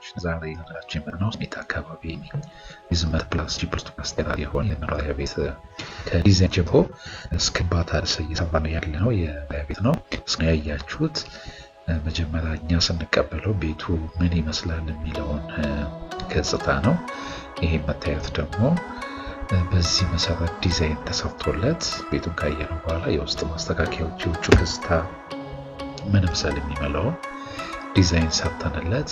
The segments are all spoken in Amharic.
ቤቶች ዛሬ ሀገራችን የምናየው ስሜት አካባቢ የዝመት ፕላስ ጂ++ አስተዳደር የሆነ የመኖሪያ ቤት ከዲዛይን ጀምሮ እስከ ግንባታ ድረስ እየሰራን ያለነው የመኖሪያ ቤት ነው። እስከ ያያችሁት መጀመሪያ እኛ ስንቀበለው ቤቱ ምን ይመስላል የሚለውን ገጽታ ነው። ይሄ መታየት ደግሞ በዚህ መሰረት ዲዛይን ተሰርቶለት ቤቱን ካየነው በኋላ የውስጥ ማስተካከያዎች የውጭ ገጽታ ምን መሰል የሚመለውን ዲዛይን ሰርተንለት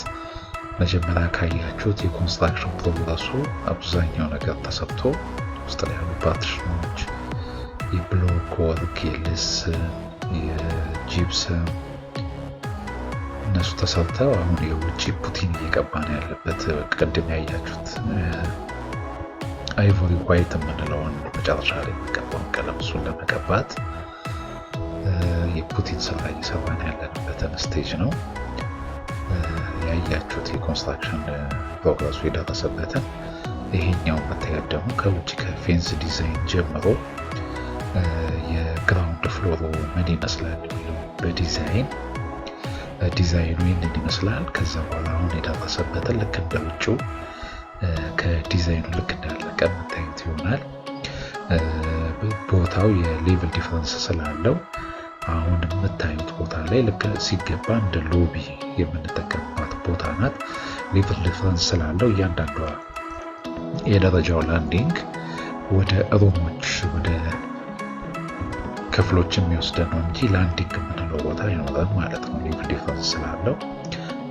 መጀመሪያ ካያችሁት የኮንስትራክሽን ፕሮግረሱ አብዛኛው ነገር ተሰርቶ ውስጥ ላይ ያሉ ፓርቲሽኖች፣ የብሎክ ወርክ፣ የልስን፣ የጂፕሰም እነሱ ተሰርተው አሁን የውጭ ፑቲን እየቀባን ያለበት ቅድም ያያችሁት አይቮሪ ዋይት የምንለውን መጨረሻ ላይ የሚቀባውን ቀለም እሱን ለመቀባት የፑቲን ስራ እየሰራን ያለንበትን ስቴጅ ነው ያያችሁት። የኮንስትራክሽን ፕሮግረሱ የደረሰበትን ይሄኛው መታየት ደግሞ ከውጭ ከፌንስ ዲዛይን ጀምሮ የግራውንድ ፍሎሩ ምን ይመስላል በዲዛይኑ ይህንን ይመስላል። ከዛ በኋላ አሁን የደረሰበትን ልክ እንደ ውጭው ከዲዛይኑ ልክ እንዳለቀ መታየት ይሆናል። ቦታው የሌቭል ዲፈረንስ ስላለው አሁን የምታዩት ቦታ ላይ ልክ ሲገባ እንደ ሎቢ የምንጠቀምባት ቦታ ናት። ሌቭል ዲፈረንስ ስላለው እያንዳንዷ የደረጃው ላንዲንግ ወደ ሩሞች ወደ ክፍሎች የሚወስደን ነው እንጂ ላንዲንግ የምንለው ቦታ አይኖረም ማለት ነው። ሌቭል ዲፈረንስ ስላለው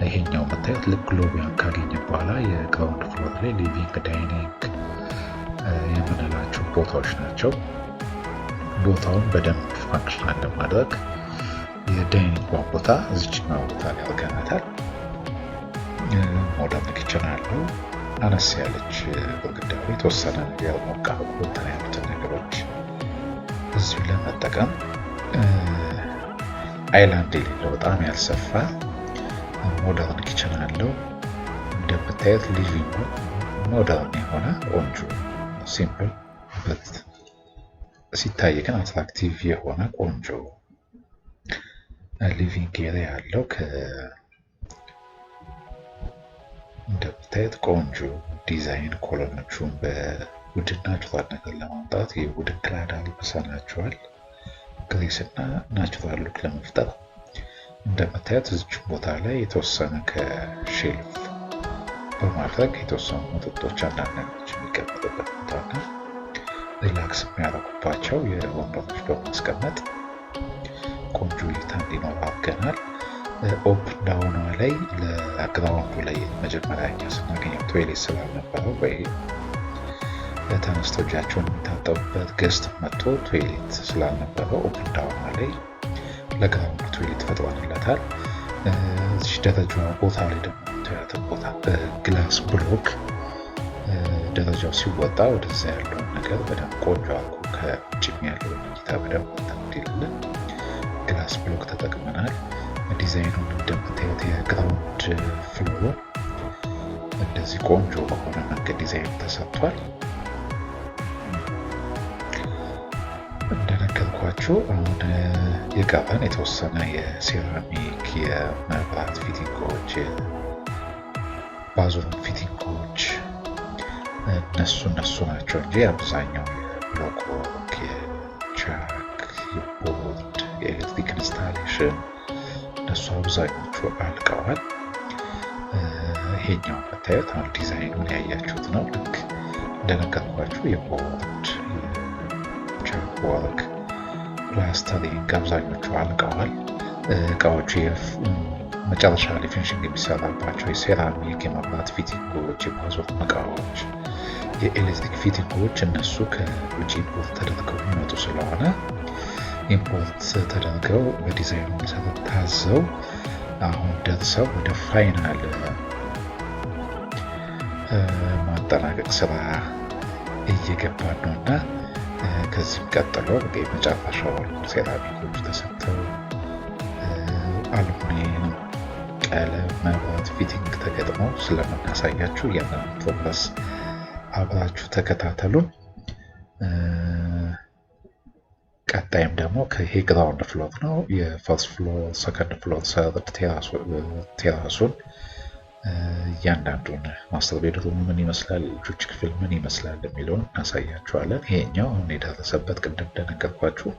ይሄኛው መታየት ልክ ሎቢያን ካገኘ በኋላ የግራውንድ ፍሎር ላይ ሊቪንግ ዳይኒንግ የምንላቸው ቦታዎች ናቸው። ቦታውን በደንብ ፋንክሽናል ለማድረግ የዳይኒንግ ቦታ እዚችኛው ቦታ ላይ አድርገናታል። ሞደርን ኪችን አለው። አነስ ያለች ግድግዳው የተወሰነ ነገር ሞቃ እንትን ያሉትን ነገሮች እዚሁ ለመጠቀም አይላንድ የሌለው በጣም ያልሰፋ ሞደርን ኪችን አለው። እንደምታዩት ሊቪንጉ ሞደርን የሆነ ቆንጆ ሲምፕል በት ሲታይ ግን አትራክቲቭ የሆነ ቆንጆ ሊቪንግ ኤሪያ ያለው እንደምታዩት ቆንጆ ዲዛይን ኮሎኖቹን በውድና ናቹራል ነገር ለማምጣት የውድ ክላድ አልበሰናቸዋል ግሬስ እና ናቹራል ሉክ ለመፍጠር። እንደምታዩት እዚች ቦታ ላይ የተወሰነ ከሼልፍ በማድረግ የተወሰኑ መጠጦች አንዳንድ ነገሮች የሚቀመጡበት ቦታና ሪላክስ የሚያደርጉባቸው የወንበሮች በማስቀመጥ ቆንጆ እይታ እንዲኖር አድርገናል። ኦፕን ዳውኗ ላይ ለግራውንዱ ላይ መጀመሪያ እኛ ስናገኘው ቶይሌት ስላልነበረው ወይ ተነስተው እጃቸውን የሚታጠቡበት ገስት መጥቶ ቶይሌት ስላልነበረው ኦፕን ዳውኗ ላይ ለግራውንዱ ቶይሌት ፈጥረንለታል። እዚህ ደረጃዋ ቦታ ላይ ደግሞ ያተን ቦታ በግላስ ብሎክ ደረጃው ሲወጣ ወደዛ ያለውን ነገር በደንብ ቆንጆ አልኩ ከውጭም ያለውን እይታ በደንብ እንዲልልን ግላስ ብሎክ ተጠቅመናል። ዲዛይኑን እንደምታዩት የግራውንድ ፍሎሩ እንደዚህ ቆንጆ በሆነ መንገድ ዲዛይኑ ተሰጥቷል። እንደነገርኳችሁ አሁን የቀረን የተወሰነ የሴራሚክ የመብራት ፊቲንጎች፣ የባዙን ፊቲንጎች እነሱ ናቸው እንጂ አብዛኛው የብሎክ ወርክ፣ የቻክ፣ የቦርድ፣ የኤሌክትሪክ ኢንስታሌሽን እነሱ አብዛኞቹ አልቀዋል። ይሄኛው መታየት አሁን ዲዛይኑን ያያችሁት ነው። ልክ እንደነገርኳችሁ የቦርድ የቻክ ወርክ፣ ፕላስተሪንግ አብዛኞቹ አልቀዋል። እቃዎቹ መጨረሻ ላይ ፊኒሽንግ የሚሰራባቸው የሴራሚክ የመብራት ፊቲንጎች፣ የባዞት እቃዎች፣ የኤሌክትሪክ ፊቲንጎች እነሱ ከውጭ ኢምፖርት ተደርገው የሚመጡ ስለሆነ ኢምፖርት ተደርገው በዲዛይኑ መሰረት ታዘው አሁን ደርሰው ወደ ፋይናል ማጠናቀቅ ስራ እየገባን ነው እና ከዚህም ቀጥሎ የመጨረሻውን ሴራሚኮች ተሰጥተው አልሙኒየም፣ ቀለም፣ መብራት ፊቲንግ ተገጥመው ስለምናሳያችሁ ያንን ፕሮግረስ አብራችሁ ተከታተሉ። ቀጣይም ደግሞ ይሄ ግራውንድ ፍሎር ነው። የፈርስት ፍሎር፣ ሰከንድ ፍሎር፣ ሰርድ ቴራሱን እያንዳንዱን ማስተር ቤድሩም ምን ይመስላል፣ ልጆች ክፍል ምን ይመስላል የሚለውን እናሳያችኋለን። ይሄኛው አሁን የደረሰበት ቅድም እንደነገርኳችሁ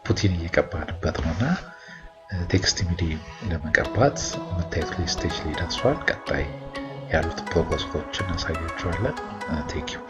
ፑቲን እየቀባንበት ነውና ቴክስት ሚዲ ለመቀባት የምታዩት ስቴጅ ላይ ደርሷል። ቀጣይ ያሉት ፕሮግረሶችን እናሳያችኋለን። ቴንኪው